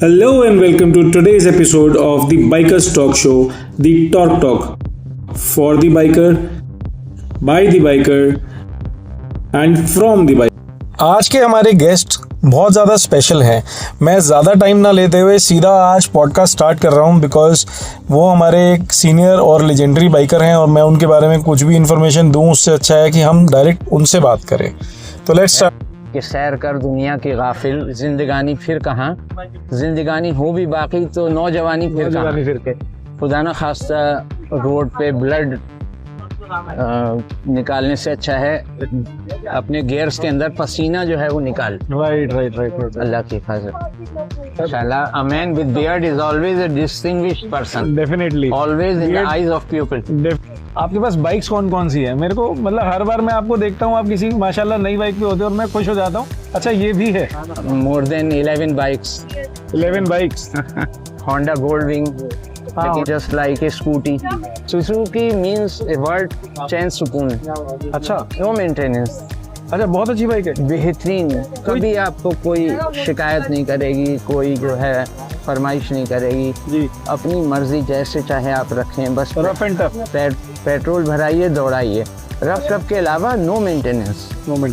Hello and welcome to today's episode of the Bikers Talk Show, the Talk. For the biker, by the biker and from the biker. आज के हमारे guest बहुत ज़्यादा special हैं। मैं ज़्यादा time ना लेते हुए सीधा आज पॉडकास्ट स्टार्ट कर रहा हूँ बिकॉज वो हमारे एक सीनियर और लेजेंडरी बाइकर हैं और मैं उनके बारे में कुछ भी इन्फॉर्मेशन दूँ उससे अच्छा है कि हम डायरेक्ट उनसे बात करें। तो लेट्स स्टार्ट। कि सैर कर दुनिया की गाफिल, जिंदगानी फिर कहाँ, जिंदगानी हो भी बाकी तो नौजवानी फिर कहाँ। खुदा न खास्ता रोड पे ब्लड निकालने से अच्छा है अपने गियर्स के अंदर पसीना जो है वो निकाल। राइट। अल्लाह की हिफाजत। इंशाल्लाह a man with beard is always a distinguished person, definitely always in the eyes of people. आपके पास बाइक्स कौन कौन सी है? मेरे को मतलब हर बार मैं आपको देखता हूँ आप किसी माशाल्लाह नई बाइक पे होते हो और मैं खुश हो जाता हूँ। अच्छा ये भी है? More than 11 bikes. 11 bikes. Honda Goldwing, just like a scooty. Suzuki means a word चैन सुकून। अच्छा, no maintenance। अच्छा बहुत अच्छी बाइक है, बेहतरीन। कभी आपको कोई शिकायत नहीं करेगी, कोई जो है फरमाइश नहीं करेगी जी। अपनी मर्जी जैसे चाहे आप रखें, बस रफ एंड टफ। पेट्रोल भराइए, दौड़ाइए। रफ टफ के अलावा नो मेंटेनेंस।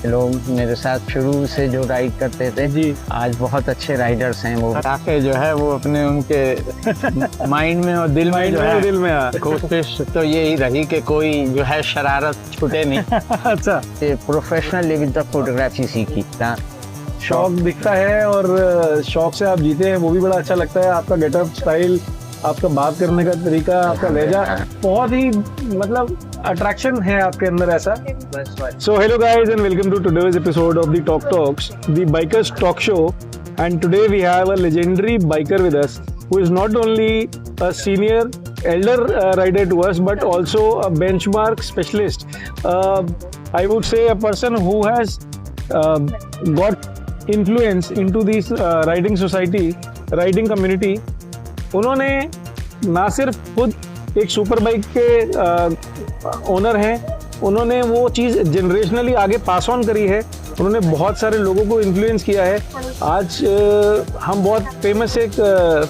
लोग मेरे साथ शुरू से जो राइड करते थे जी, आज बहुत अच्छे राइडर्स हैं। वो ताकि जो है वो अपने उनके माइंड में और दिल में जो है दिल में कोशिश तो यही रही कि कोई जो है शरारत छूटे नहीं। अच्छा, प्रोफेशनल लेवल तक फोटोग्राफी सीखी। शौक दिखता है और शौक से आप जीते हैं, वो भी बड़ा अच्छा लगता है। आपका गेटअप स्टाइल, आपका बात करने का तरीका, आपका लहजा बहुत ही मतलब अट्रैक्शन है आपके अंदर ऐसा। So hello guys and welcome to today's episode of the talk talks, the bikers talk show, and today we have a legendary biker with us who is not only a senior elder rider to us but also a benchmark specialist. I would say a person who has got influence into this riding society, riding community. उन्होंने ना सिर्फ खुद एक super bike के owner हैं, उन्होंने वो चीज़ generationally आगे पास ऑन करी है। उन्होंने बहुत सारे लोगों को इन्फ्लुएंस किया है। आज हम बहुत फेमस एक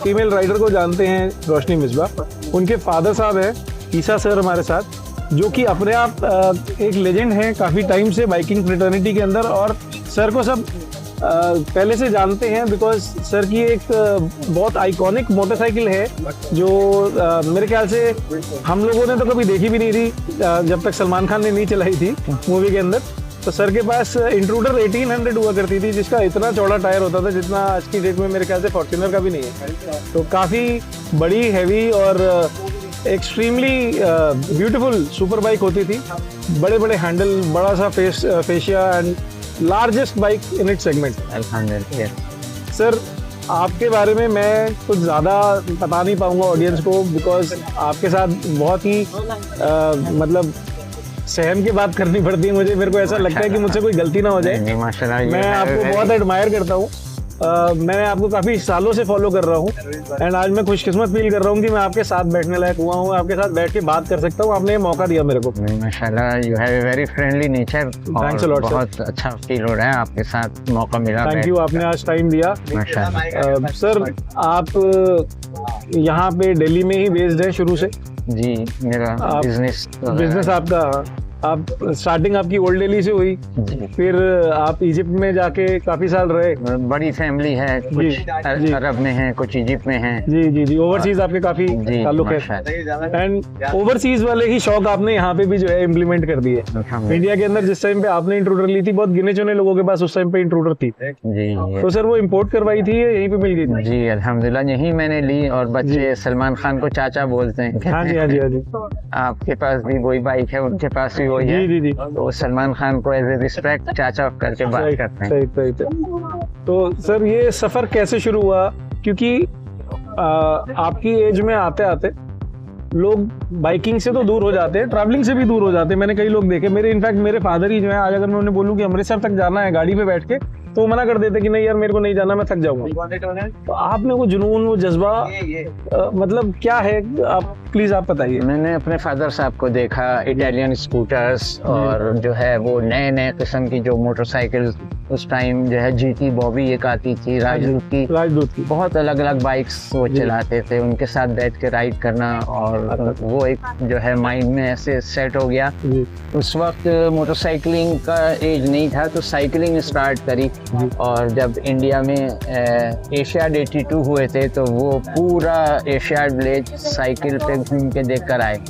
फीमेल राइडर को जानते हैं, रोशनी मिसबा। उनके फादर साहब हैं ईसा सर हमारे साथ, जो कि अपने आप एक लेजेंड हैं काफ़ी टाइम से बाइकिंग फ्रेटर्निटी के अंदर। और सर को सब पहले से जानते हैं बिकॉज सर की एक बहुत आइकॉनिक मोटरसाइकिल है जो मेरे ख्याल से हम लोगों ने तो कभी देखी भी नहीं थी जब तक सलमान खान ने नहीं चलाई थी मूवी के अंदर। तो सर के पास इंट्रूडर 1800 हुआ करती थी जिसका इतना चौड़ा टायर होता था जितना आज की डेट में मेरे ख्याल से फॉर्च्यूनर का भी नहीं है। तो काफ़ी बड़ी, हैवी और एक्सट्रीमली ब्यूटीफुल सुपर बाइक होती थी। बड़े बड़े हैंडल, बड़ा सा fascia and largest bike in it segment. अल्हम्दुलिल्लाह। सर आपके बारे में मैं कुछ ज़्यादा बता नहीं पाऊँगा ऑडियंस को बिकॉज आपके साथ बहुत ही मतलब सहम की बात करनी पड़ती है मुझे। मेरे को ऐसा लगता है कि मुझसे कोई गलती ना हो जाए। माशाल्लाह, मैं आपको बहुत एडमायर करता हूँ। मैं आपको काफ़ी सालों से फॉलो कर रहा हूँ एंड आज मैं खुशकिस्मत फील कर रहा हूँ कि मैं आपके साथ बैठने लायक हुआ हूँ, आपके साथ बैठ के बात कर सकता हूँ। आपने ये मौका दिया मेरे को। माशाल्लाह, you have a very friendly nature. Thanks a lot sir. बहुत अच्छा फील हो रहा है आपके साथ मौका मिला। थैंक यू, आपने आज टाइम दिया। माशाल्लाह। सर आप यहाँ पे दिल्ली में ही बेस्ड हैं शुरू से? जी, मेरा बिजनेस आपका, आप स्टार्टिंग आपकी ओल्ड दिल्ली से हुई, फिर आप इजिप्ट में जाके काफी साल रहे। बड़ी फैमिली है, कुछ अरब में है, कुछ इजिप्ट में है। जी, ओवरसीज आपके काफी ताल्लुक है एंड ओवरसीज वाले ही शौक आपने यहाँ पे भी जो है इम्प्लीमेंट कर दिए। इंडिया के अंदर जिस टाइम पे आपने इंट्रूडर ली थी बहुत गिने चुने लोगों के पास उस टाइम पे इंट्रूडर थी। जी, तो सर वो इम्पोर्ट करवाई थी या यहीं पे मिल गई थी? जी अल्हम्दुलिल्लाह यहीं मैंने ली और बच्चे सलमान खान को चाचा बोलते हैं। हाँ जी। आपके पास भी वही बाइक है, उनके पास भी वही है। जी। तो सलमान खान को एज ए रिस्पेक्ट चाचा करके बात करते हैं। सही। तो सर ये सफर कैसे शुरू हुआ? क्योंकि आपकी एज में आते आते लोग बाइकिंग से तो दूर हो जाते हैं, ट्रैवलिंग से भी दूर हो जाते हैं। मैंने कई लोग देखे, मेरे इनफैक्ट मेरे फादर ही जो है, आज अगर मैं उन्हें बोलूं कि अमृतसर तक जाना है गाड़ी पे बैठ के तो वो मना कर देते कि नहीं यार मेरे को नहीं जाना, मैं थक जाऊंगा। तो आप में वो जुनून, वो जज्बा मतलब क्या है, आप प्लीज आप बताइए। मैंने अपने फादर साहब को देखा, इटालियन स्कूटर्स और जो है वो नए नए किस्म की जो मोटरसाइकिल उस टाइम जो है जीटी बॉबी एक आती थी, राजदूत की बहुत अलग अलग बाइक्स वो चलाते थे, उनके साथ बैठ के राइड करना, और वो एक जो है माइंड में ऐसे सेट हो गया। उस वक्त मोटरसाइकिलिंग का एज नहीं था तो साइकिलिंग स्टार्ट करी, और जब इंडिया में एशियाड 82 हुए थे तो वो पूरा एशियाड विलेज साइकिल पे घूम के देख कर आए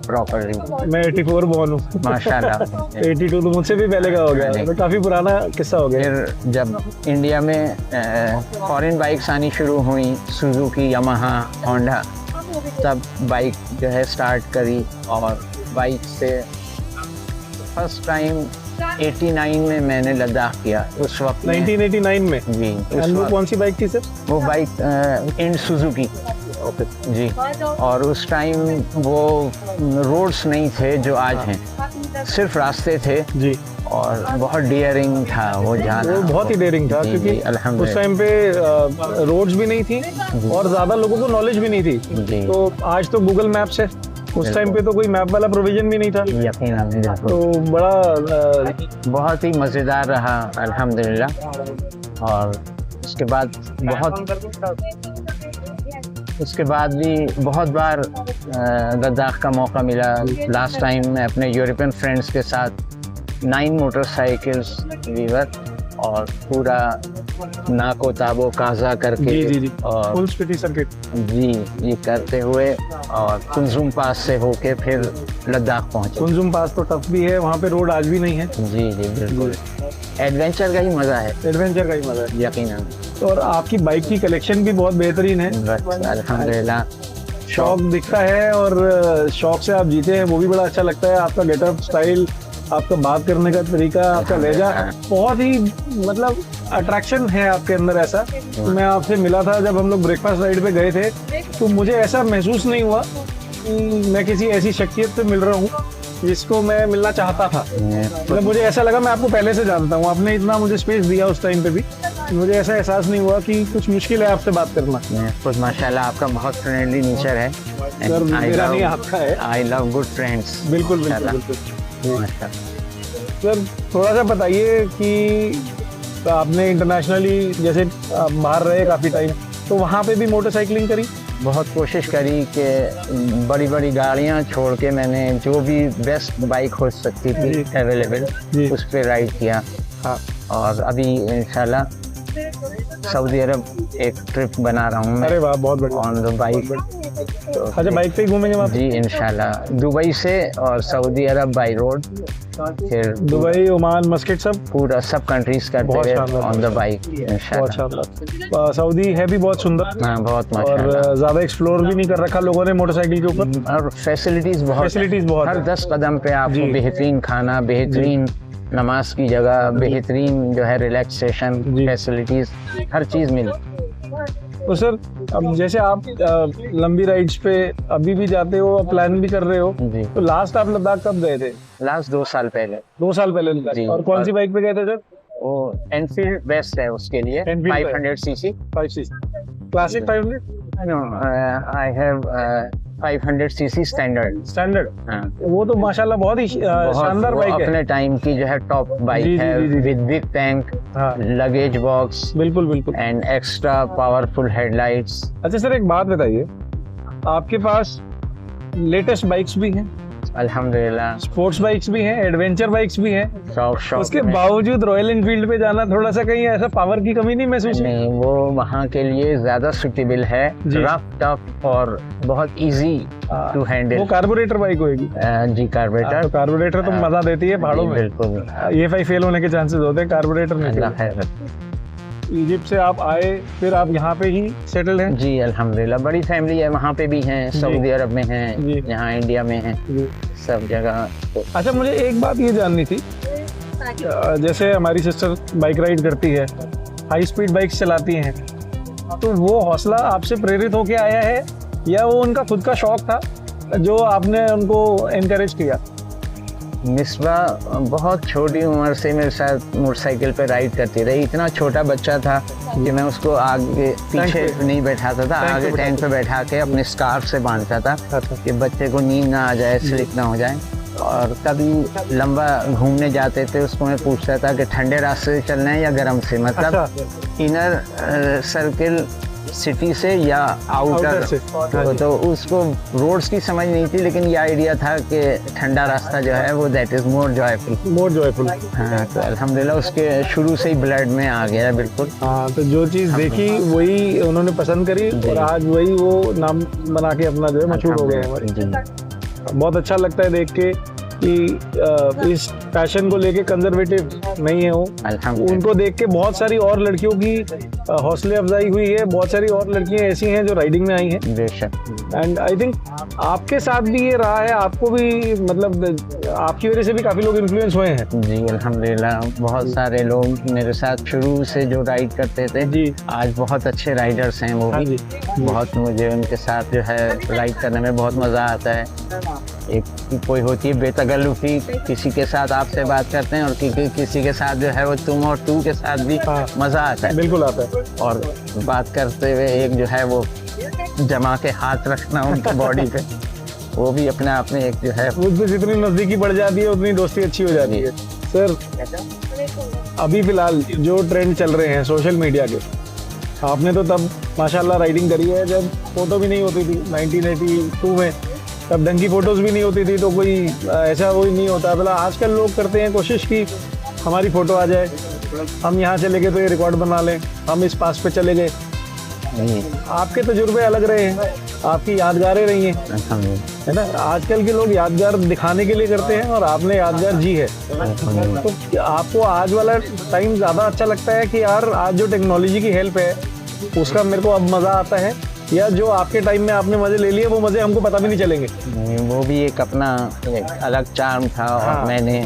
प्रॉपरली। मैं 84 बॉर्न हूँ माशाल्लाह। 82 तो मुझसे भी पहले का हो गया, तो काफी पुराना किस्सा हो गया। फिर जब इंडिया में फॉरेन बाइक्स आनी शुरू हुई, सुजुकी, यामाहा, होंडा, तब बाइक जो है स्टार्ट करी, और बाइक से फर्स्ट टाइम 89 में मैंने लद्दाख किया। उस वक्त 1989 में जी। वो कौन सी बाइक थी सर? वो बाइक इन सुजुकी जी। और उस टाइम वो रोड्स नहीं थे जो आज हैं, सिर्फ रास्ते थे जी, और बहुत डियरिंग था वो जाना। वो बहुत ही डेयरिंग था, क्योंकि उस टाइम पे रोड्स भी नहीं थी और ज्यादा लोगों को नॉलेज भी नहीं थी। तो आज तो गूगल मैप्स है, उस टाइम पे तो कोई मैप वाला प्रोविजन भी नहीं था। यकीनन तो बड़ा बहुत ही मज़ेदार रहा अल्हम्दुलिल्लाह। और उसके बाद भी बहुत बार लद्दाख का मौका मिला। लास्ट टाइम मैं अपने यूरोपियन फ्रेंड्स के साथ 9 मोटरसाइकिल्स वीवर और पूरा नाको ताबो काजा करके जी और फुल स्पीड सर्किट जी ये करते हुए और कुंजुम पास से होके फिर लद्दाख पहुंचे। कुंजुम पास तो टफ भी है, वहाँ पे रोड आज भी नहीं है। जी बिल्कुल, एडवेंचर का ही मजा है, एडवेंचर का ही मजा है यकीनन। और आपकी बाइक की कलेक्शन भी बहुत बेहतरीन है, अल्हम्दुलिल्लाह। शौक दिखता है और शौक से आप जीते हैं, वो भी बड़ा अच्छा लगता है। आपका गेटअप स्टाइल, आपका बात करने का तरीका, आपका लहजा बहुत ही मतलब अट्रैक्शन है आपके अंदर ऐसा। तो मैं आपसे मिला था जब हम लोग ब्रेकफास्ट राइड पे गए थे, तो मुझे ऐसा महसूस नहीं हुआ कि मैं किसी ऐसी शख्सियत से मिल रहा हूँ जिसको मैं मिलना चाहता था। मतलब मुझे ऐसा लगा मैं आपको पहले से जानता हूँ, आपने इतना मुझे स्पेस दिया उस टाइम पे भी, मुझे ऐसा एहसास नहीं हुआ कि कुछ मुश्किल है आपसे बात करना। खुद माशाल्लाह आपका बहुत फ्रेंडली नेचर है। सर मेरा नहीं आपका है। I love good friends. बिल्कुल बिल्कुल बिल्कुल। सर थोड़ा सा बताइए कि आपने इंटरनेशनली जैसे आप बाहर रहे काफ़ी टाइम, तो वहाँ पे भी मोटरसाइकिलिंग करी? बहुत कोशिश करी कि बड़ी बड़ी गाड़ियाँ छोड़ के मैंने जो भी बेस्ट बाइक हो सकती थी अवेलेबल उस पर राइड किया। हाँ। और अभी इंशाल्लाह सऊदी अरब एक ट्रिप बना रहा हूँ मैं। अरे वाह, बहुत बढ़िया। On the bike. अच्छा, बाइक पे ही घूमेंगे वहाँ? जी इंशाल्लाह, दुबई से और सऊदी अरब बाई रोड, फिर दुबई, ओमान, मस्कट, सब पूरा सब कंट्रीज करते हुए ऑन द बाइक इंशाल्लाह। सऊदी है भी बहुत सुंदर। हाँ बहुत और ज्यादा एक्सप्लोर भी नहीं कर रखा लोगों ने मोटरसाइकिल के ऊपर, और फैसिलिटीज बहुत हर 10 कदम पे आपको बेहतरीन खाना, बेहतरीन नमाज की जगह, बेहतरीन जो है रिलैक्सेशन फैसिलिटीज, हर चीज़ मिली। तो सर अब जैसे आप लंबी राइड्स पे अभी भी जाते हो, प्लान भी कर रहे हो, तो लास्ट आप लद्दाख कब गए थे? लास्ट 2 साल पहले। 2 साल पहले। और कौन सी बाइक पे गए थे सर? वो एनफील्ड बेस्ट है उसके लिए, 500 CC. 5cc classic 500? No, I have 500 CC standard. हाँ। वो तो माशाल्लाह बहुत ही शानदार बाइक है, अपने टाइम की जो है टॉप बाइक है, with big tank, luggage box, बिल्कुल एंड एक्स्ट्रा पावरफुल हेडलाइट्स। अच्छा सर एक बात बताइए, आपके पास लेटेस्ट बाइक्स भी हैं, अल्हम्दुलिल्लाह, स्पोर्ट्स बाइक्स भी हैं, एडवेंचर बाइक्स भी हैं, शौक उसके बावजूद रॉयल एनफील्ड पे जाना थोड़ा सा कहीं ऐसा पावर की कमी नहीं महसूस? नहीं, वो वहाँ के लिए ज्यादा सुटेबल है, रफ टफ और बहुत इजी टू हैंडल। वो कार्बोरेटर बाइक होगी? जी कार्बोरेटर। तो कार्बोरेटर तो मजा देती है पहाड़ों में। बिल्कुल, EFI फेल होने के चांसेस होते हैं, कार्बोरेटर में। इजिप्ट से आप आए, फिर आप यहाँ पे ही सेटल हैं? जी अल्हम्दुलिल्लाह, बड़ी फैमिली है, वहाँ पे भी हैं, सऊदी अरब में हैं, यहाँ इंडिया में हैं, सब जगह। अच्छा मुझे एक बात ये जाननी थी, जैसे हमारी सिस्टर बाइक राइड करती है, हाई स्पीड बाइक्स चलाती हैं, तो वो हौसला आपसे प्रेरित होके आया है या वो उनका खुद का शौक था जो आपने उनको एनकरेज किया? मिसबा बहुत छोटी उम्र से मेरे साथ मोटरसाइकिल पे राइड करती रही। इतना छोटा बच्चा था कि मैं उसको आगे पीछे नहीं बैठाता था, आगे टैंक पे बैठा के अपने स्कार्फ से बांधता था कि बच्चे को नींद ना आ जाए, स्लिप ना हो जाए। और कभी लंबा घूमने जाते थे, उसको मैं पूछता था कि ठंडे रास्ते से चलना है या गर्म से, मतलब इनर सर्किल सिटी से या आउटर से। तो उसको रोड्स की समझ नहीं थी, लेकिन ये आइडिया था कि ठंडा रास्ता जो है वो दैट इज मोर जॉयफुल। हाँ, तो अल्हम्दुलिल्लाह उसके शुरू से ही ब्लड में आ गया बिल्कुल। हाँ, तो जो चीज़ देखी वही उन्होंने पसंद करी और आज वही वो नाम बना के अपना जो है मशहूर हो गए हमारे। बहुत अच्छा लगता है देख के कि इस पैशन को लेके कंजर्वेटिव नहीं है वो। उनको देख के बहुत सारी और लड़कियों की हौसले अफजाई हुई है, बहुत सारी और लड़कियां ऐसी हैं जो राइडिंग में आई हैं। एंड आई थिंक आपके साथ भी ये रहा है, आपको भी मतलब आपकी वजह से भी काफी लोग इन्फ्लुएंस हुए हैं। जी अल्हम्दुलिल्लाह, बहुत सारे लोग मेरे साथ शुरू से जो राइड करते थे जी आज बहुत अच्छे राइडर्स हैं वो भी। बहुत मुझे उनके साथ जो है राइड करने में बहुत मज़ा आता है। एक कोई होती है बेतगल्लुफी, किसी के साथ आपसे बात करते हैं और किसी के साथ जो है वो तुम और तू के साथ भी मज़ा आता है। बिल्कुल आता है। और बात करते हुए एक जो है वो जमा के हाथ रखना उनकी बॉडी पे, वो भी अपने आप में एक जो है उसमें जितनी नज़दीकी बढ़ जाती है उतनी दोस्ती अच्छी हो जाती है। सर, अभी फिलहाल जो ट्रेंड चल रहे हैं सोशल मीडिया के, आपने तो तब माशाल्लाह राइडिंग करी है जब फोटो भी नहीं होती थी 1982 में, तब ढंग की फोटोज भी नहीं होती थी, तो कोई ऐसा वो नहीं होता। मतलब आजकल लोग करते हैं कोशिश की हमारी फ़ोटो आ जाए, हम यहाँ चले गए तो ये रिकॉर्ड बना लें, हम इस पास पे चले गए। आपके तजुर्बे अलग रहे हैं, आपकी यादगारें रही हैं, है ना। आजकल के लोग यादगार दिखाने के लिए करते हैं और आपने यादगार जी है। तो आपको आज वाला टाइम ज़्यादा अच्छा लगता है कि यार आज जो टेक्नोलॉजी की हेल्प है उसका मेरे को अब मज़ा आता है, या जो आपके टाइम में आपने मज़े ले लिए वो मज़े हमको पता भी नहीं चलेंगे? वो भी एक अपना एक अलग चार्म था। और मैंने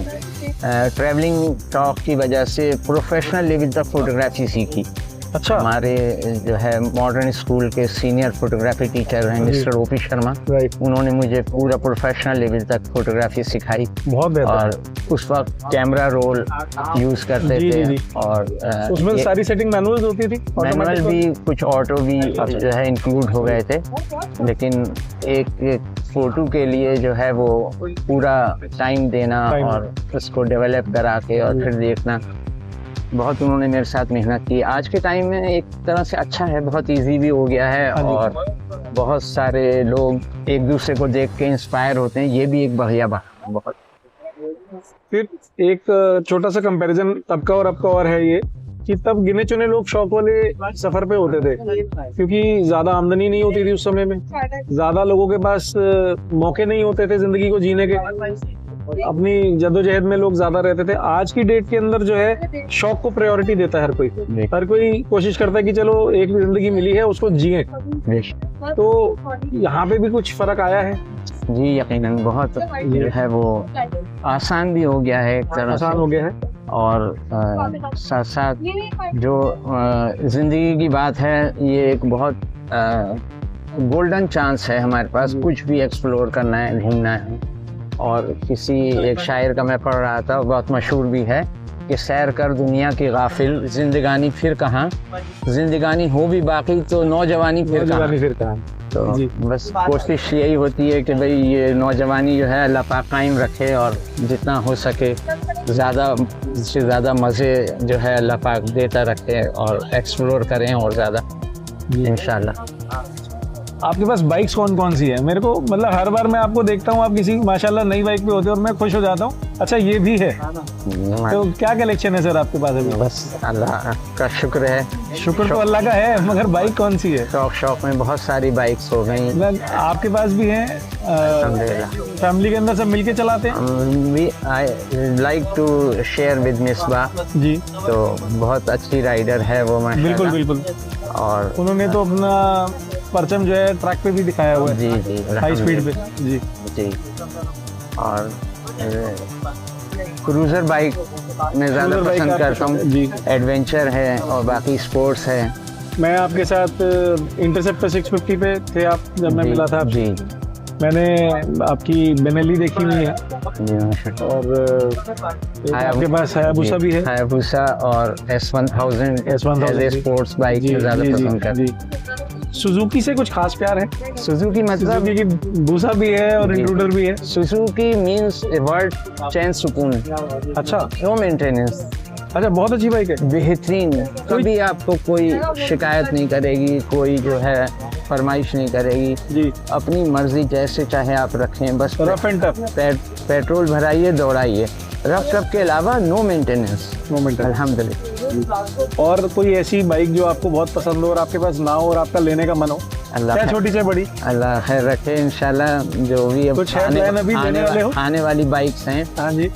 ट्रैवलिंग टॉक की वजह से प्रोफेशनल लेवल तक फोटोग्राफी सीखी। अच्छा। हमारे जो है मॉडर्न स्कूल के सीनियर फोटोग्राफी टीचर हैं मिस्टर ओपी शर्मा, उन्होंने मुझे पूरा प्रोफेशनल लेवल तक फोटोग्राफी सिखाई। बहुत बेहतर। और उस वक्त कैमरा रोल यूज करते थे और उसमें सारी सेटिंग मैनुअल होती थी, मैनुअल भी कुछ ऑटो भी जो है इंक्लूड हो गए थे, लेकिन एक फोटो के लिए जो है वो पूरा टाइम देना और उसको डेवलप करा के और फिर देखना, बहुत उन्होंने मेरे साथ मेहनत की। आज के टाइम में एक तरह से अच्छा है, बहुत इजी भी हो गया है और बहुत सारे लोग एक दूसरे को देख के इंस्पायर होते हैं, ये भी एक बढ़िया बात। बहुत फिर एक छोटा सा कंपैरिजन तब का और अब का और है ये कि तब गिने चुने लोग शौक वाले सफर पे होते थे, क्योंकि ज्यादा आमदनी नहीं होती थी उस समय में, ज्यादा लोगों के पास मौके नहीं होते थे जिंदगी को जीने के, अपनी जद्दोजहद में लोग ज्यादा रहते थे। आज की डेट के अंदर जो है शौक को प्रायोरिटी देता है हर कोई कोशिश करता है कि चलो एक जिंदगी मिली है उसको जिए। तो यहाँ पे भी कुछ फर्क आया है? जी यकीनन, बहुत जो है वो आसान भी हो गया है, एक तरह आसान हो गया है। और साथ साथ जो जिंदगी की बात है, ये एक बहुत गोल्डन चांस है हमारे पास, कुछ भी एक्सप्लोर करना है, घूमना है। और किसी एक शायर का मैं पढ़ रहा था, बहुत मशहूर भी है कि सैर कर दुनिया की गाफिल, जिंदगानी फिर कहाँ, जिंदगानी हो भी बाकी तो नौजवानी फिर कहाँ। तो बस कोशिश यही होती है कि भाई ये नौजवानी जो है अल्लाह पाक कायम रखे और जितना हो सके ज़्यादा से ज़्यादा मज़े जो है अल्लाह पाक देता रखे और एक्सप्लोर करें और ज़्यादा इंशाल्लाह। आपके पास बाइक्स कौन कौन सी है? मेरे को मतलब हर बार मैं आपको देखता हूँ, आप किसी माशाल्लाह नई बाइक पे होते हो और मैं खुश हो जाता हूँ। अच्छा, ये भी है, तो क्या कलेक्शन है सर आपके पास अभी? बस अल्लाह का शुक्र है। शुक्र तो अल्लाह का है, मगर बाइक कौन सी है? शौक में बहुत सारी बाइक्स हो गई। आपके पास भी है? फैमिली के अंदर सब मिलके चलाते हैं? I like to share with Misba ji, तो बहुत अच्छी राइडर है वो माशाल्लाह। बिल्कुल। और उन्होंने तो अपना परचम जो है ट्रैक पे भी दिखाया हुआ है। जी हाई स्पीड पे। जी। और क्रूजर बाइक मैं ज़्यादा पसंद करता हूँ जी। एडवेंचर है और बाकी स्पोर्ट्स है। मैं आपके साथ इंटरसेप्टर 650 पे थे आप जब मैं मिला था जी। मैंने आपकी बेनेली देखी हुई है और एक आपके पास हायाबुसा भी है। हायाबुसा और S1000 S1000 स्पोर्ट्स बाइक ज़्यादा पसंद करते हैं। सुजुकी से कुछ खास प्यार है? सुजुकी मतलब सुजुकी की बूसा भी है और इंट्रूडर भी है। सुजुकी मीन्स वर्ड चैन सुकून। अच्छा, नो मेंटेनेंस। अच्छा, बहुत अच्छी बाइक है, बेहतरीन। कभी आपको कोई शिकायत नहीं करेगी, कोई जो है फरमाइश नहीं करेगी जी। अपनी मर्जी जैसे चाहे आप रखें, बस रफ एंड टफ। पेट्रोल भराइए, दौड़ाइए, रफ टफ के अलावा नो मेंटेनेंस। अल्हम्दुलिल्लाह। और कोई ऐसी बाइक जो आपको बहुत पसंद हो और आपके पास ना हो और आपका लेने का मन हो, चाहे छोटी से बड़ी? अल्लाह खैर रखे इंशाल्लाह। जो भी अब कुछ आने वाली बाइक्स हैं, हाँ जी,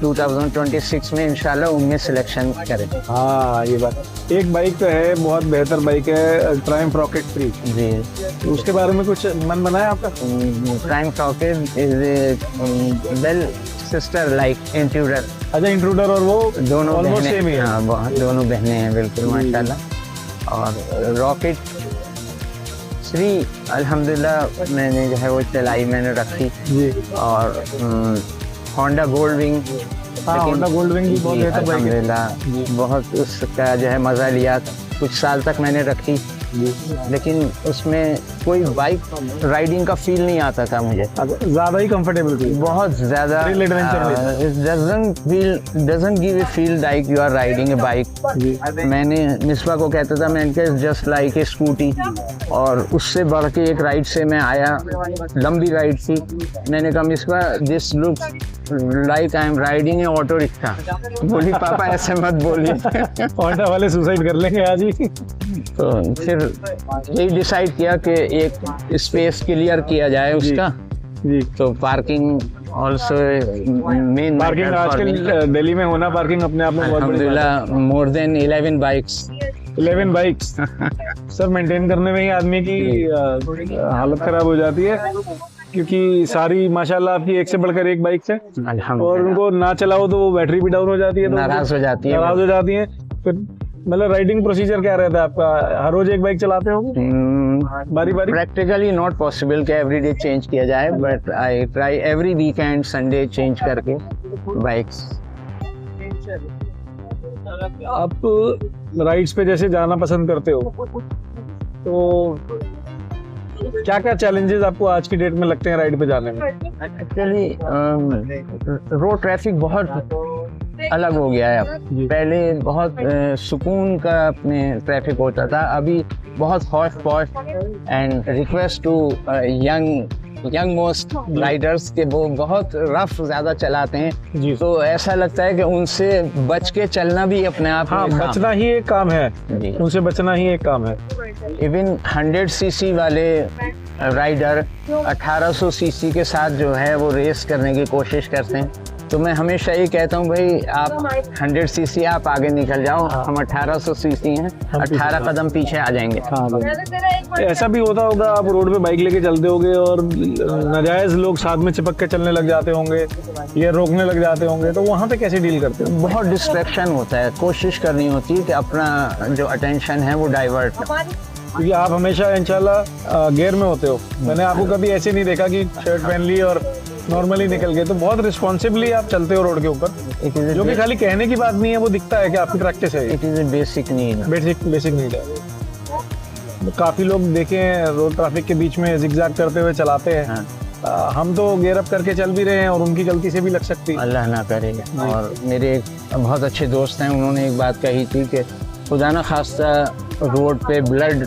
2026 में इंशाल्लाह उनमें सिलेक्शन करें। हाँ, ये बात। एक बाइक तो है, बहुत बेहतर बाइक है, ट्रायम्फ रॉकेट 3 जी। तो उसके बारे में कुछ मन बना है आपका? Triumph rocket is well sister like intruder. अच्छा, इंट्रूडर और वो दोनों ऑलमोस्ट सेम ही है। हाँ, दोनों बहनें हैं बिल्कुल माशाल्लाह। और रॉकेट 3 अल्हम्दुलिल्लाह मैंने जो है वो चलाई, मैंने रखी जी। और Honda gold wing, Honda gold wing भी बहुत बेहतर बाइक है। अल्हम्दुलिल्लाह बहुत उसका जो है मज़ा लिया। कुछ साल तक मैंने रखी, लेकिन उसमें कोई बाइक राइडिंग का फील नहीं आता था मुझे। ज़्यादा ही कंफर्टेबल थी, बहुत ज़्यादा। Doesn't give a feel like you are riding a bike. मैंने मिसबा को कहता था, मैंने कहा जस्ट लाइक ए स्कूटी। और उससे बढ़ के एक राइड से मैं आया, लंबी राइड थी। मैंने कहा Misbah this looks like I am riding A auto rickshaw. बोली पापा ऐसे मत बोलिए, ऑटो वाले सुसाइड कर लेंगे आज ही। तो फिर यही डिसाइड किया कि एक स्पेस क्लियर किया जाए उसका जी। तो पार्किंग ऑल्सो मेन पार्किंग आजकल दिल्ली में होना, पार्किंग अपने आप में बहुत बड़ी बात अल्हम्दुलिल्लाह। More than 11 bikes 11 bikes sir, maintain करने में ही आदमी की हालत खराब हो जाती है, क्योंकि सारी माशाल्लाह आपकी एक से बढ़कर एक बाइक है और उनको ना चलाओ तो वो बैटरी भी डाउन हो जाती है, तो नाराज हो जाती है। फिर मतलब राइडिंग प्रोसीजर क्या रहता है आपका? हर रोज एक बाइक चलाते हो? बारी बारी? प्रैक्टिकली नॉट पॉसिबल कि एवरीडे चेंज किया जाए, but I try every weekend Sunday change करके बाइक्स। आप राइड्स पे जैसे जाना पसंद करते हो, तो क्या क्या चैलेंजेस आपको आज की डेट में लगते हैं राइड पे जाने में? एक्चुअली रोड ट्रैफिक बहुत अलग हो गया है अब। पहले बहुत सुकून का अपने ट्रैफिक होता था, अभी बहुत hot pot. And request to young most riders के वो बहुत रफ ज़्यादा चलाते हैं जी। तो ऐसा लगता है कि उनसे बच के चलना भी अपने आप में बचना ही एक काम है जी। उनसे बचना ही एक काम है। इवन 100 सीसी वाले राइडर 1800 सीसी के साथ जो है वो रेस करने की कोशिश करते हैं। तो मैं हमेशा ये कहता हूँ भाई आप 100 सीसी आप आगे निकल जाओ, हम 1800 सीसी हैं, 18 कदम पीछे आ जाएंगे। ऐसा भी होता होगा, आप रोड पे बाइक लेके चलते होंगे और नाजायज लोग साथ में चिपक के चलने लग जाते होंगे या रोकने लग जाते होंगे, तो वहाँ पे कैसे डील करते हो? बहुत डिस्ट्रैक्शन होता है, कोशिश करनी होती है कि अपना जो अटेंशन है वो डाइवर्ट, क्योंकि आप हमेशा इंशाल्लाह गियर में होते हो। मैंने आपको कभी ऐसे नहीं देखा कि शर्ट पहन ली और नॉर्मली निकल गए, तो बहुत रिस्पॉन्सिबली आप चलते हो रोड के ऊपर, जो कि खाली कहने की बात नहीं है, वो दिखता है कि आपकी प्रैक्टिस है। It is a basic need. Basic need है। काफी लोग देखे हैं रोड ट्रैफिक के बीच में जिगजैग करते हुए चलाते हैं। हाँ। हम तो गियर अप करके चल भी रहे हैं और उनकी गलती से भी लग सकती है, अल्लाह ना करे। और मेरे एक बहुत अच्छे दोस्त हैं, उन्होंने एक बात कही थी कि खुदा ना खास्ता रोड पे ब्लड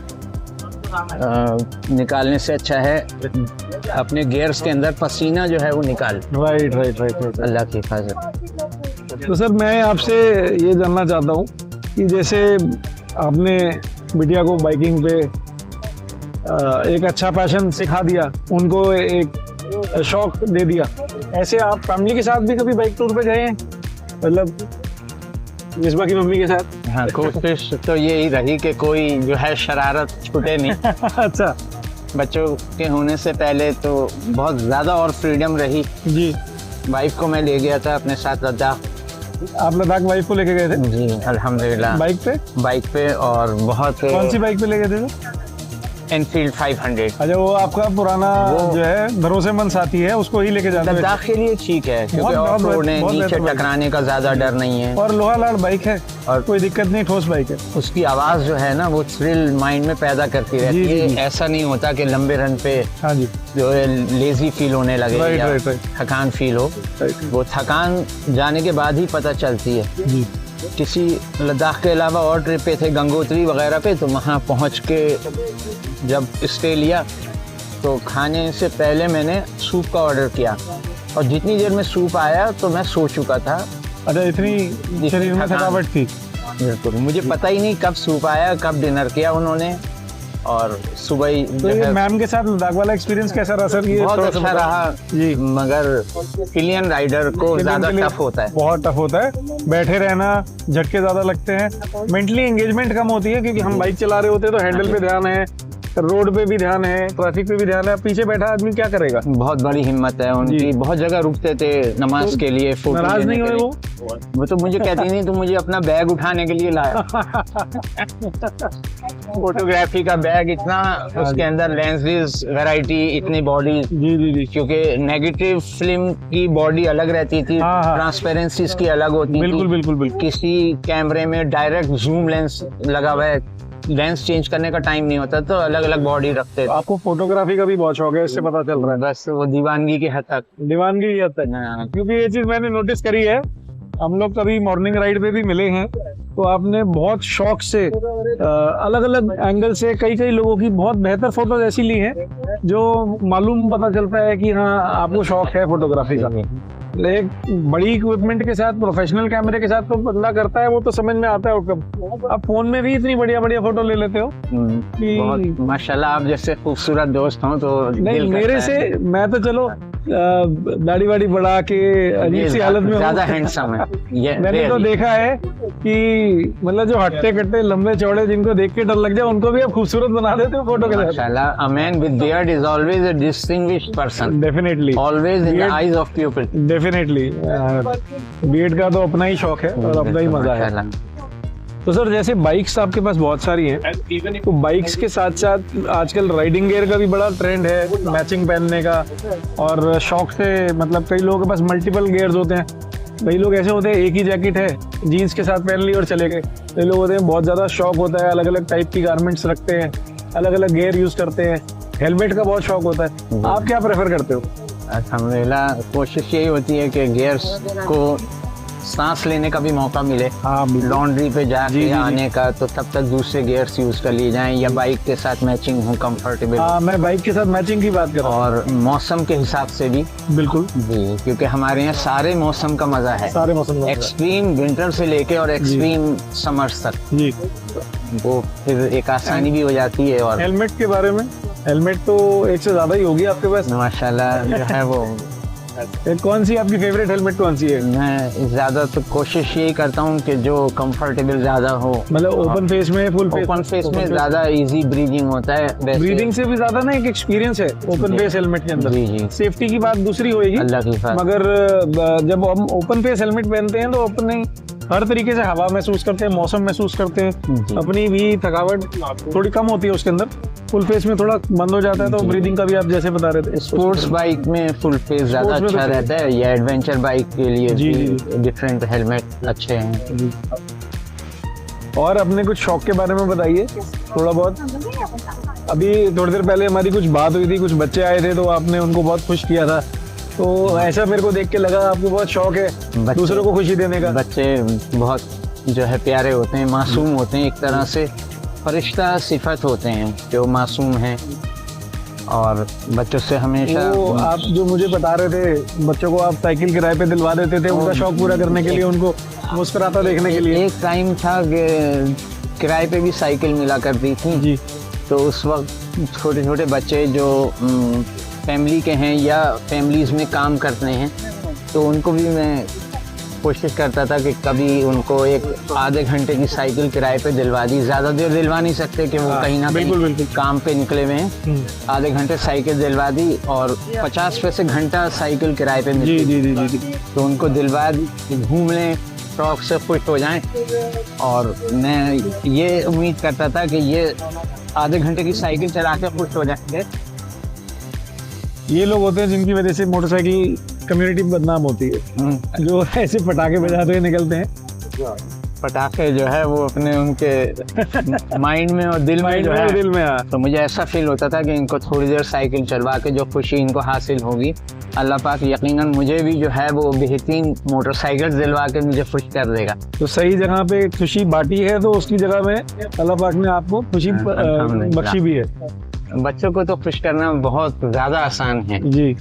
निकालने से अच्छा है अपने गियर्स के अंदर पसीना जो है वो निकाल। राइट। अल्लाह की हिफाजत। तो सर मैं आपसे ये जानना चाहता हूँ कि जैसे आपने बिटिया को बाइकिंग पे एक अच्छा पैशन सिखा दिया, उनको एक शौक दे दिया, ऐसे आप फैमिली के साथ भी कभी बाइक टूर पे गए हैं? मतलब मिसबा की मम्मी के साथ? हाँ, कोशिश तो यही रही कि कोई जो है शरारत छूटे नहीं। अच्छा। बच्चों के होने से पहले तो बहुत ज़्यादा और फ्रीडम रही जी। वाइफ को मैं ले गया था अपने साथ लद्दाख। आप लद्दाख वाइफ को लेके गए थे? जी अल्हम्दुलिल्लाह। बाइक पे? और बहुत। कौन सी बाइक पे ले गए थे? एनफील्ड 500। अच्छा, वो आपका पुराना जो है भरोसेमंद साथी है, उसको ही लेके जाते हैं। लद्दाख के लिए ठीक है क्योंकि ऑफ रोड है, नीचे टकराने का ज्यादा डर नहीं है और लोहा लाड़ बाइक है और कोई दिक्कत नहीं, ठोस बाइक है। उसकी आवाज जो है ना वो थ्रिल माइंड में पैदा करती रहती है। ऐसा नहीं होता कि लंबे रन पे हाँ जी जो है लेजी फील होने लगे या राइट। थकान फील हो। वो थकान जाने के बाद ही पता चलती है। जी। किसी लद्दाख के अलावा और ट्रिप पे थे, गंगोत्री वगैरह पे, तो वहाँ पहुँच के जब स्टे लिया तो खाने से पहले मैंने सूप का ऑर्डर किया और जितनी देर में सूप आया तो मैं सो चुका था। अच्छा, इतनी शरीर में थकावट थी? बिल्कुल, मुझे पता ही नहीं कब सूप आया, कब डिनर किया उन्होंने, और सुबह ही तो ये मैम के साथ लद्दाख वाला एक्सपीरियंस कैसा रहा सर? ये बहुत अच्छा रहा जी, मगर पिलियन राइडर को ज्यादा टफ होता है। बहुत टफ होता है, बैठे रहना, झटके ज्यादा लगते हैं, मेंटली एंगेजमेंट कम होती है क्योंकि हम बाइक चला रहे होते हैं तो हैंडल पे ध्यान है, रोड पे भी ध्यान है, ट्रैफिक पे भी ध्यान है। पीछे बैठा आदमी क्या करेगा? बहुत बड़ी हिम्मत है उनकी। बहुत जगह रुकते थे नमाज के लिए, फोटो नाराज नहीं हुए वो तो मुझे कहती नहीं तू मुझे अपना बैग उठाने के लिए लाया। फोटोग्राफी का बैग इतना, उसके अंदर लेंसेज वैरायटी, इतनी बॉडी। जी। क्योंकि नेगेटिव फिल्म की बॉडी अलग रहती थी, ट्रांसपेरेंसी इसकी अलग होती थी। बिल्कुल। किसी कैमरे में डायरेक्ट जूम लेंस लगा हुआ है, लेंस चेंज करने का टाइम नहीं होता, तो अलग अलग बॉडी रखते थे। आपको फोटोग्राफी का भी बहुत शौक है, इससे पता चल रहा है। बस वो दीवानगी की हद तक। दीवानगी की हद तक, क्योंकि ये चीज मैंने नोटिस करी है। हम लोग कभी मॉर्निंग राइड पे भी मिले हैं तो आपने बहुत शौक से अलग अलग एंगल से कई लोगों की बहुत बेहतर फोटोज ऐसी ली हैं जो मालूम पता चलता है कि हाँ आपको शौक है फोटोग्राफी का। एक बड़ी इक्विपमेंट के साथ, प्रोफेशनल कैमरे के साथ तो बंदा करता है, वो तो समझ में आता है। आप फोन में भी इतनी बढ़िया फोटो ले लेते हो कि माशाल्लाह। आप जैसे खूबसूरत दोस्त हो तो नहीं, मेरे से मैं तो चलो दाढ़ी वाड़ी बढ़ा के अजीब सी हालत में ज्यादा हैंडसम है। ये मैंने तो देखा है कि मतलब जो हट्टे कट्टे लंबे चौड़े जिनको देख के डर लग जाए उनको भी आप खूबसूरत बना देते हो फोटो के साथ। माशाल्लाह, a man with beard is always a distinguished person. Definitely. Always in the eyes of people. Definitely. BEd का तो अपना ही शौक है और अपना ही मजा है। तो सर जैसे बाइक्स आपके पास बहुत सारी हैं, तो बाइक्स के साथ साथ आजकल राइडिंग गियर का भी बड़ा ट्रेंड है, मैचिंग पहनने का। और शौक से मतलब कई लोगों के पास मल्टीपल गियर्स होते हैं, कई लोग ऐसे होते हैं एक ही जैकेट है जीन्स के साथ पहन ली और चले गए। कई लोग होते हैं बहुत ज़्यादा शौक होता है, अलग अलग टाइप की गारमेंट्स रखते हैं, अलग अलग गियर यूज़ करते हैं, हेलमेट का बहुत शौक होता है। आप क्या प्रेफर करते हो? अल्हम्दुलिल्लाह, कोशिश यही होती है कि गियर्स को सांस लेने का भी मौका मिले। लॉन्ड्री पे जाके आने का, तो तब तक दूसरे गियर्स यूज कर लिए जाएं या बाइक के साथ मैचिंग हो, कंफर्टेबल। मैं बाइक के साथ मैचिंग की बात कर रहा हूं। और मौसम के हिसाब से भी बिल्कुल जी, क्योंकि हमारे यहाँ सारे मौसम का मजा है, सारे मौसम, एक्सट्रीम विंटर से लेके और एक्सट्रीम समर्स तक जी। वो फिर एक आसानी भी हो जाती है। और हेलमेट के बारे में, हेलमेट तो एक से ज्यादा ही होगी आपके पास माशाल्लाह जो है वो। कौन सी आपकी फेवरेट हेलमेट कौन सी है? मैं ज्यादा तो कोशिश यही करता हूँ कि जो कंफर्टेबल ज्यादा हो, मतलब ओपन फेस में, फुल फेस। ओपन फेस में ज्यादा इजी ब्रीदिंग होता है। ब्रीदिंग से भी ज्यादा ना एक एक्सपीरियंस है ओपन फेस हेलमेट के अंदर। जी। सेफ्टी की बात दूसरी होगी, अल्लाह की बात। मगर जब हम ओपन फेस हेलमेट पहनते हैं तो अपने हर तरीके से हवा महसूस करते हैं, मौसम महसूस करते हैं, अपनी भी थकावट थोड़ी कम होती है उसके अंदर। फुल फेस में थोड़ा बंद हो जाता है, तो ब्रीदिंग का भी आप जैसे बता रहे थे। स्पोर्ट्स बाइक में फुल फेस ज्यादा अच्छा रहता है, या एडवेंचर बाइक के लिए डिफरेंट हेलमेट अच्छे हैं। और अपने कुछ शौक के बारे में बताइए थोड़ा बहुत। अभी थोड़ी देर पहले हमारी कुछ बात हुई थी, कुछ बच्चे आए थे तो आपने उनको बहुत खुश किया था, तो ऐसा मेरे को देख के लगा आपको बहुत शौक है दूसरों को खुशी देने का। बच्चे बहुत जो है प्यारे होते हैं, मासूम होते हैं, एक तरह से फरिश्ता सिफत होते हैं जो मासूम हैं। और बच्चों से हमेशा आप जो मुझे बता रहे थे, बच्चों को आप साइकिल किराए पे दिलवा देते थे उनका शौक पूरा करने के लिए, उनको मुस्कुराता देखने के लिए। एक टाइम था कि किराए पे भी साइकिल मिला करती थी जी, तो उस वक्त छोटे छोटे बच्चे जो फैमिली के हैं या फैमिलीज में काम करते हैं, तो उनको भी मैं कोशिश करता था कि कभी उनको एक आधे घंटे की साइकिल किराए पे दिलवा दी। ज़्यादा देर दिलवा नहीं सकते कि वो कहीं ना कहीं काम पे निकले हुए हैं। आधे घंटे साइकिल दिलवा दी और 50 पैसे घंटा साइकिल किराए पे मिलती। जी। तो उनको दिलवा दी, घूम लें, शौक से खुश हो जाएं। और मैं ये उम्मीद करता था कि ये आधे घंटे की साइकिल चला के खुश हो जाएंगे। ये लोग होते हैं जिनकी वजह से मोटरसाइकिल कम्युनिटी बदनाम होती है, जो ऐसे पटाखे बजाते हुए निकलते हैं। पटाखे जो है वो अपने उनके माइंड में और दिल में जो है, दिल में तो मुझे ऐसा फील होता था कि इनको थोड़ी देर साइकिल चलवा के जो खुशी इनको हासिल होगी, अल्लाह पाक यकीनन मुझे भी जो है वो बेहतरीन मोटरसाइकिल दिलवा के मुझे खुश कर देगा। तो सही जगह पे खुशी बांटी है, तो उसकी जगह में अल्लाह पाक ने आपको खुशी बख्शी भी है। बच्चों को तो खुश करना बहुत ज्यादा आसान है जी,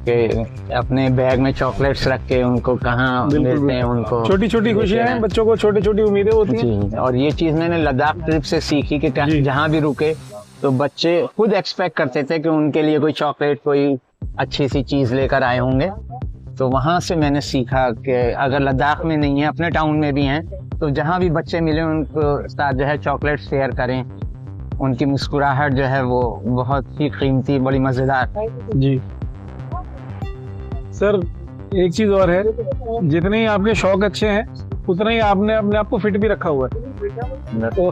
कि अपने बैग में चॉकलेट्स रख के उनको कहाँ मिलते हैं, उनको छोटी छोटी खुशियां हैं, बच्चों को छोटी छोटी उम्मीदें होती हैं। जी, और ये चीज मैंने लद्दाख ट्रिप से सीखी कि जहाँ भी रुके तो बच्चे खुद एक्सपेक्ट करते थे कि उनके लिए कोई चॉकलेट, कोई अच्छी सी चीज लेकर आए होंगे। तो वहां से मैंने सीखा कि अगर लद्दाख में नहीं है, अपने टाउन में भी हैं, तो जहाँ भी बच्चे मिले उनको साथ जो है चॉकलेट शेयर करें। उनकी मुस्कुराहट जो है वो बहुत ही कीमती, बड़ी मजेदार। जी सर, एक चीज और है, जितने ही आपके शौक अच्छे हैं उतना ही आपने अपने आप को फिट भी रखा हुआ है, तो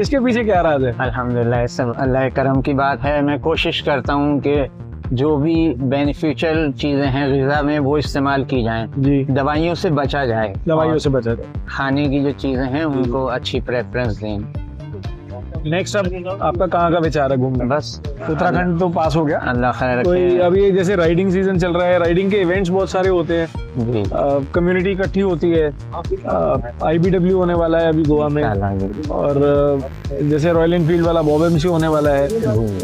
इसके पीछे क्या राज है? अल्हम्दुलिल्लाह, सब अल्लाह करम की बात है। मैं कोशिश करता हूँ कि जो भी बेनिफिशियल चीजें हैं ग़िज़ा में वो इस्तेमाल की जाएं। जी, दवाइयों से बचा जाए, दवाइयों से बचा जाए, खाने की जो चीजें हैं उनको अच्छी प्रेफरेंस दें। नेक्स्ट अब आपका कहाँ का विचार है घूमने? बस उत्तराखंड तो पास हो गया, अल्लाह खैर कोई रखे। अभी जैसे राइडिंग सीजन चल रहा है, राइडिंग के इवेंट्स बहुत सारे होते हैं, जी, कम्युनिटी इकट्ठी होती है, IBW होने वाला है अभी गोवा में, और जैसे रॉयल एनफील्ड वाला बॉब MC होने वाला है,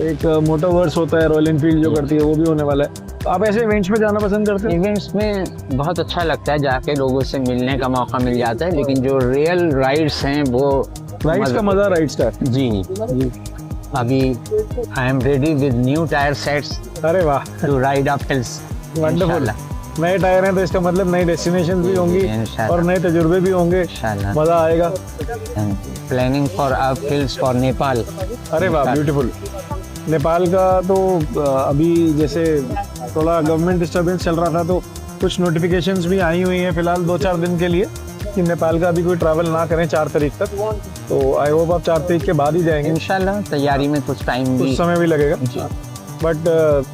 एक मोटरवर्स होता है रॉयल एनफील्ड जो करती है, वो भी होने वाला है। तो आप ऐसे इवेंट्स में जाना पसंद करते हैं? इवेंट्स में बहुत अच्छा लगता है, जाके लोगों से मिलने का मौका मिल जाता है, लेकिन जो रियल राइड्स हैं वो राइड्स का मजा राइड्स का है। जी, अभी I am ready with new tyre sets अरे वाह, to ride up hills. Wonderful. नए टायर हैं तो इसका मतलब नई डेस्टिनेशन भी होंगी और नए तजुर्बे भी होंगे, मजा आएगा। Planning for up hills for Nepal. अरे वाह, ब्यूटीफुल। नेपाल का तो अभी जैसे थोड़ा गवर्नमेंट डिस्टर्बेंस चल रहा था, तो कुछ नोटिफिकेशंस भी आई हुई हैं फिलहाल 2-4 दिन के लिए कि नेपाल का अभी कोई ट्रैवल ना करें 4 तारीख तक। तो आई होप आप 4 तारीख के बाद ही जाएंगे इंशाल्लाह। तैयारी में कुछ टाइम कुछ समय भी लगेगा, बट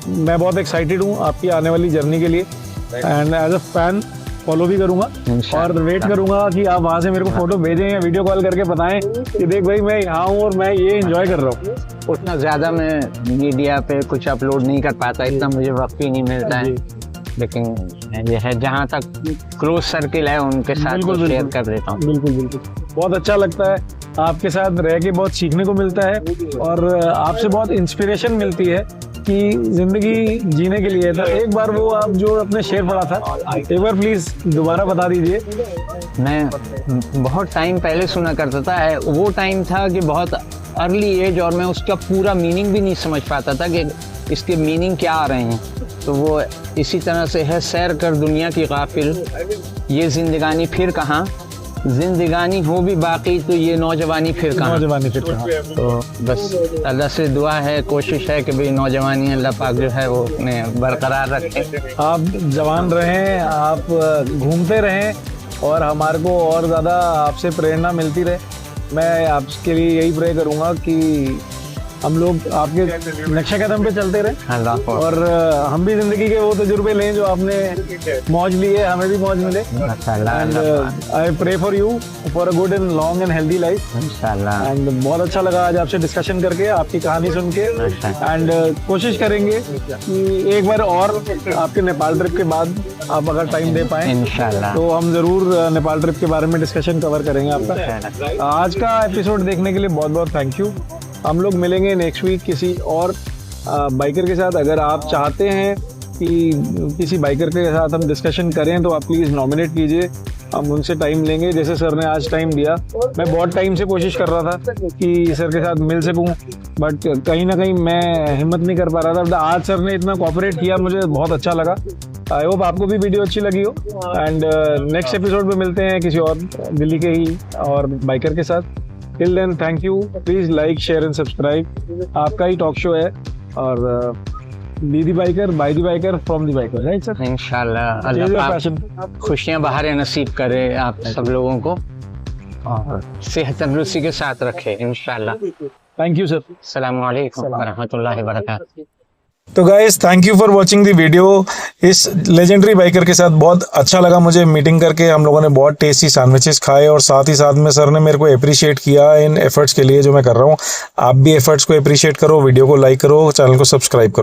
मैं बहुत एक्साइटेड हूँ आपकी आने वाली जर्नी के लिए, and as a fan follow भी करूंगा और वेट करूंगा कि आप वहाँ से मेरे को फोटो भेजें या वीडियो कॉल करके बताएं कि देख भाई मैं यहाँ हूँ और मैं ये एंजॉय कर रहा हूँ। उतना ज़्यादा मैं मीडिया पे कुछ अपलोड नहीं कर पाता, इतना मुझे वक्त ही नहीं मिलता है, लेकिन ये है जहाँ तक क्लोज सर्किल है उनके साथ शेयर कर देता हूँ। बिल्कुल बिल्कुल, बहुत अच्छा लगता है आपके साथ रह के, बहुत सीखने को मिलता है और आपसे बहुत इंस्पिरेशन मिलती है कि जिंदगी जीने के लिए। तो एक बार वो आप जो अपने शेर पढ़ा था, एक बार प्लीज दोबारा बता दीजिए। मैं बहुत टाइम पहले सुना करता था, वो टाइम था कि बहुत अर्ली एज, और मैं उसका पूरा मीनिंग भी नहीं समझ पाता था कि इसके मीनिंग क्या आ रहे हैं। तो वो इसी तरह से है, सैर कर दुनिया की गाफिल, ये जिंदगानी फिर कहाँ, जिंदगानी हो भी बाकी तो ये नौजवानी फिर कहाँ। नौजवानी फिर कहाँ। तो बस अल्लाह से दुआ है, कोशिश है कि भाई नौजवानी अल्लाह पाक जो है वो अपने बरकरार रखे। आप जवान रहें, आप घूमते रहें और हमारे को और ज़्यादा आपसे प्रेरणा मिलती रहे। मैं आपके लिए यही प्रे करूँगा कि हम लोग आपके नक्शे कदम पे चलते रहें और हम भी जिंदगी के वो तजुर्बे लें जो आपने मौज ली है, हमें भी मौज मिले। I pray for you for a good and long and healthy life इंशाल्लाह। एंड बहुत अच्छा लगा आज आपसे डिस्कशन करके, आपकी कहानी सुन के, एंड कोशिश करेंगे कि एक बार और आपके नेपाल ट्रिप के बाद आप अगर टाइम दे पाएं इंशाल्लाह तो हम जरूर नेपाल ट्रिप के बारे में डिस्कशन कवर करेंगे आपका। आज का एपिसोड देखने के लिए बहुत बहुत थैंक यू। हम लोग मिलेंगे नेक्स्ट वीक किसी और बाइकर के साथ। अगर आप चाहते हैं कि किसी बाइकर के साथ हम डिस्कशन करें तो आप प्लीज़ नॉमिनेट कीजिए, हम उनसे टाइम लेंगे जैसे सर ने आज टाइम दिया। मैं बहुत टाइम से कोशिश कर रहा था कि सर के साथ मिल सकूं, बट कहीं ना कहीं मैं हिम्मत नहीं कर पा रहा था। आज सर ने इतना कोऑपरेट किया, मुझे बहुत अच्छा लगा। आई होप आपको भी वीडियो अच्छी लगी हो, एंड नेक्स्ट एपिसोड में मिलते हैं किसी और दिल्ली के ही और बाइकर के साथ। Till then, thank you. Please like, share and subscribe. आपका ही टॉक शो है और be the biker, by the biker, from the biker, right sir? इंशाल्लाह अल्लाह खुशियाँ बहारें नसीब करे आप सब लोगों को और सेहत तंदुरुस्ती के साथ रखे इंशाल्लाह। Thank you sir. अस्सलाम वालेकुम व रहमतुल्लाहि व बरकातहू। तो guys thank you for watching the video. इस लेजेंडरी बाइकर के साथ बहुत अच्छा लगा मुझे मीटिंग करके। हम लोगों ने बहुत टेस्टी सैंडविचेस खाए और साथ ही साथ में सर ने मेरे को अप्रिशिएट किया इन एफर्ट्स के लिए जो मैं कर रहा हूँ। आप भी एफर्ट्स को अप्रिशिएट करो, वीडियो को लाइक करो, चैनल को सब्सक्राइब करो।